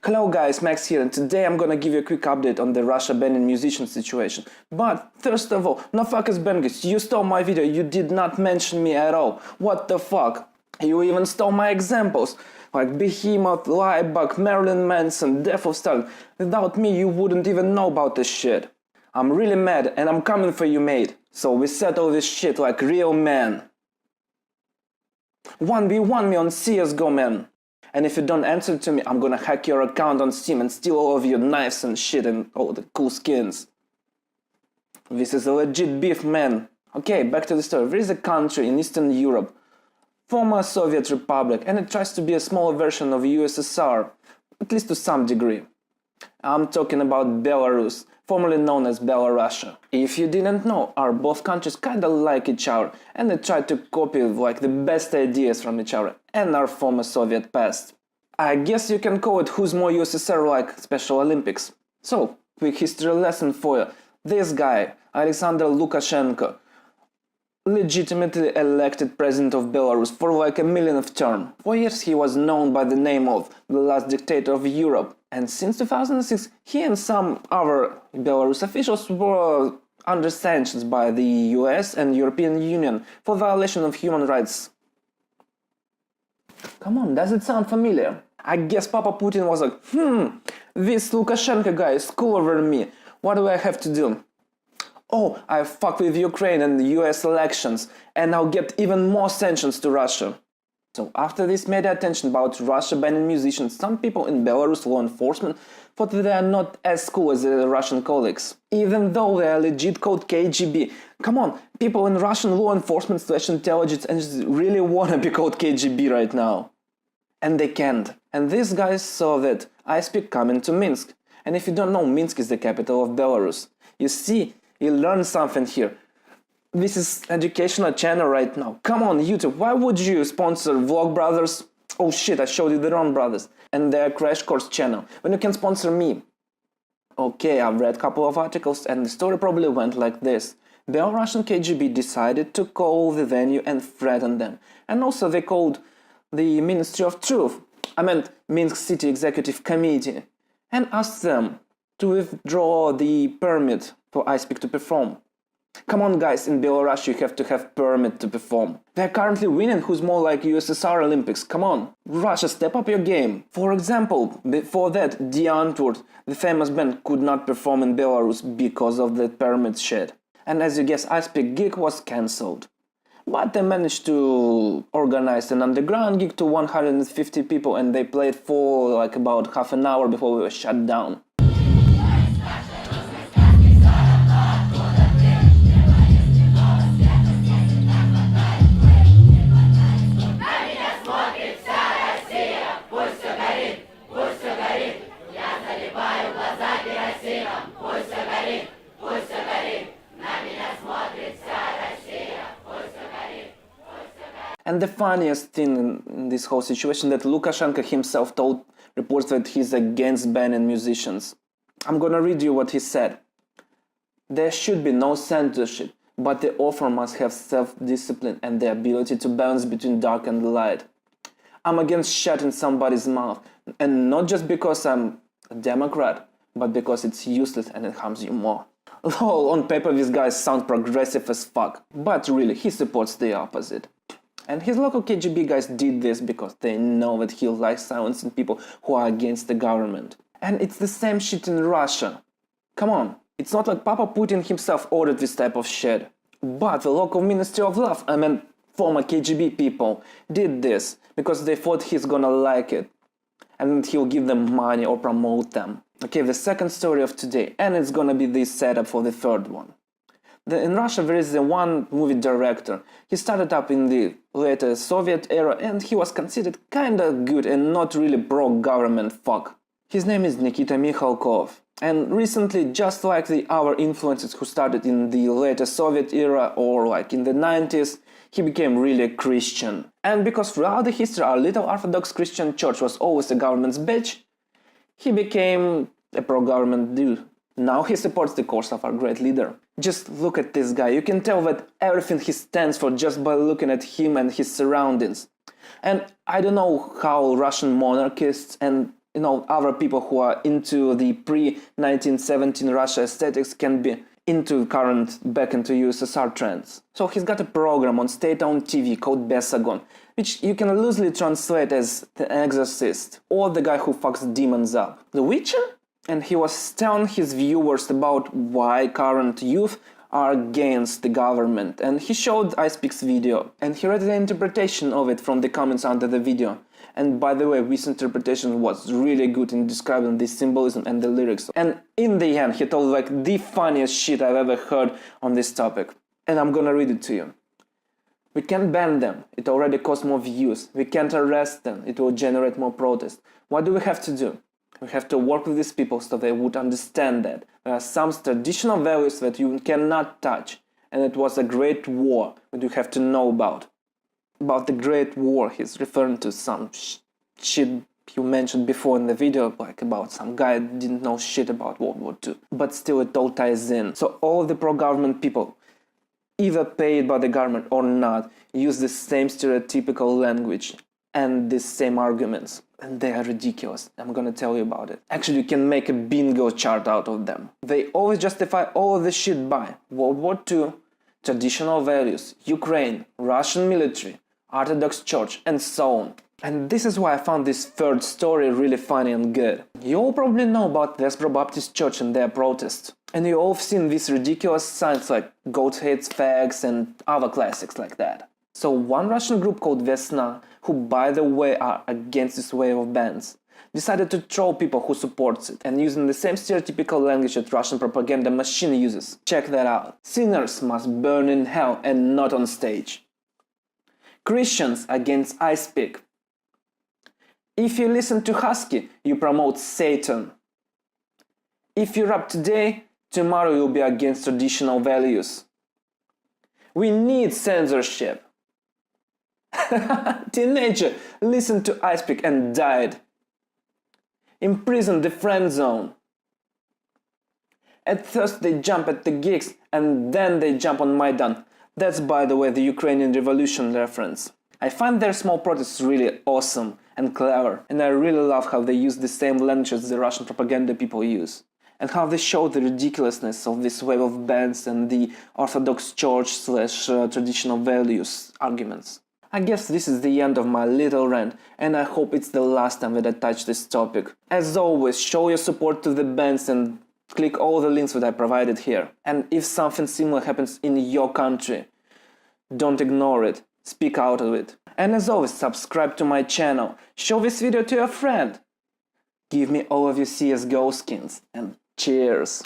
Hello guys, Max here, and today I'm gonna give you a quick update on the Russia banning musician situation. But first of all, no fuckers bangers, you stole my video, you did not mention me at all. What the fuck? You even stole my examples, like Behemoth, Liebbach, Marilyn Manson, Death of Stalin. Without me, you wouldn't even know about this shit. I'm really mad, and I'm coming for you, mate. So we settle this shit like real men. 1v1 me on CSGO, man. And if you don't answer to me, I'm gonna hack your account on Steam and steal all of your knives and shit and all the cool skins. This is a legit beef, man. Okay, back to the story. There is a country in Eastern Europe, former Soviet Republic, and it tries to be a smaller version of USSR, at least to some degree. I'm talking about Belarus, formerly known as Belorus. If you didn't know, are both countries kinda like each other, and they try to copy like the best ideas from each other and our former Soviet past. I guess you can call it who's more USSR like Special Olympics. So, quick history lesson for you. This guy, Alexander Lukashenko, legitimately elected president of Belarus for like a millionth term. For years he was known by the name of the last dictator of Europe. And since 2006, he and some other Belarus officials were under sanctions by the US and European Union for violation of human rights. Come on, does it sound familiar? I guess Papa Putin was like, this Lukashenko guy is cooler than me. What do I have to do? Oh, I fuck with Ukraine and the US elections, and I'll get even more sanctions to Russia. So after this media attention about Russia banning musicians, some people in Belarus law enforcement thought that they are not as cool as their Russian colleagues, even though they are legit called KGB. Come on, people in Russian law enforcement / intelligence and really wanna be called KGB right now. And they can't. And these guys saw that I speak coming to Minsk. And if you don't know, Minsk is the capital of Belarus. You see, you learn something here. This is educational channel right now. Come on, YouTube, why would you sponsor Vlog Brothers? Oh shit, I showed you the wrong brothers. And their Crash Course channel, when you can sponsor me. Okay, I've read a couple of articles and the story probably went like this. Belarusian KGB decided to call the venue and threaten them. And also they called the Ministry of Truth, I meant Minsk City Executive Committee, and asked them to withdraw the permit for iSpeak to perform. Come on guys, in Belarus you have to have permit to perform. They're currently winning who's more like USSR Olympics, come on. Russia, step up your game. For example, before that, The Antwoord, the famous band, could not perform in Belarus because of the permit shit. And as you guess, iSpeak gig was cancelled. But they managed to organize an underground gig to 150 people and they played for like about half an hour before we were shut down. And the funniest thing in this whole situation that Lukashenko himself told reports that he's against banning musicians. I'm gonna read you what he said. There should be no censorship, but the author must have self-discipline and the ability to balance between dark and light. I'm against shutting somebody's mouth, and not just because I'm a Democrat, but because it's useless and it harms you more. Lol, on paper this guy sounds progressive as fuck, but really he supports the opposite. And his local KGB guys did this because they know that he likes silencing people who are against the government. And it's the same shit in Russia. Come on, it's not like Papa Putin himself ordered this type of shit. But the local Ministry of Love, I mean former KGB people, did this because they thought he's gonna like it. and he'll give them money or promote them. Okay, the second story of today, and it's gonna be this setup for the third one. In Russia there is one movie director. He started up in the later Soviet era and he was considered kinda good and not really pro-government fuck. His name is Nikita Mikhalkov. And recently, just like the other influencers who started in the later Soviet era or like in the 90s, he became really Christian. And because throughout the history our little Orthodox Christian church was always the government's bitch, he became a pro-government dude. Now he supports the cause of our great leader. Just look at this guy. You can tell that everything he stands for just by looking at him and his surroundings. And I don't know how Russian monarchists and other people who are into the pre-1917 Russia aesthetics can be into current back into USSR trends. So he's got a program on state-owned TV called Besagon, which you can loosely translate as The Exorcist or the guy who fucks demons up. The Witcher? And he was telling his viewers about why current youth are against the government. And he showed iSpeak's video and he read the interpretation of it from the comments under the video. And by the way, this interpretation was really good in describing the symbolism and the lyrics. And in the end, he told like the funniest shit I've ever heard on this topic. And I'm gonna read it to you. We can't ban them, it already costs more views. We can't arrest them, it will generate more protest. What do we have to do? We have to work with these people so they would understand that there are some traditional values that you cannot touch. And it was a great war that you have to know about. About the Great War, he's referring to some shit you mentioned before in the video, like about some guy that didn't know shit about World War II. But still it all ties in. So all of the pro-government people, either paid by the government or not, use the same stereotypical language and the same arguments. And they are ridiculous. I'm gonna tell you about it. Actually, you can make a bingo chart out of them. They always justify all of this shit by World War II, traditional values, Ukraine, Russian military, Orthodox Church, and so on. And this is why I found this third story really funny and good. You all probably know about Vesper Baptist Church and their protest. And you all have seen these ridiculous signs like "God hates fags" and other classics like that. So one Russian group called Vesna, who by the way are against this wave of bans, decided to troll people who supports it and using the same stereotypical language that Russian propaganda machine uses. Check that out. Sinners must burn in hell and not on stage. Christians against iSpeak. If you listen to Husky, you promote Satan. If you rap today, tomorrow you'll be against traditional values. We need censorship. Teenager listened to iSpeak and died. Imprison the friend zone. At first they jump at the gigs and then they jump on Maidan. That's by the way the Ukrainian Revolution reference. I find their small protests really awesome and clever, and I really love how they use the same language as the Russian propaganda people use, and how they show the ridiculousness of this wave of bans and the Orthodox Church / traditional values arguments. I guess this is the end of my little rant, and I hope it's the last time that I touch this topic. As always, show your support to the bands and click all the links that I provided here. And if something similar happens in your country, don't ignore it, speak out of it. And as always, subscribe to my channel, show this video to your friend. Give me all of your CSGO skins, and cheers!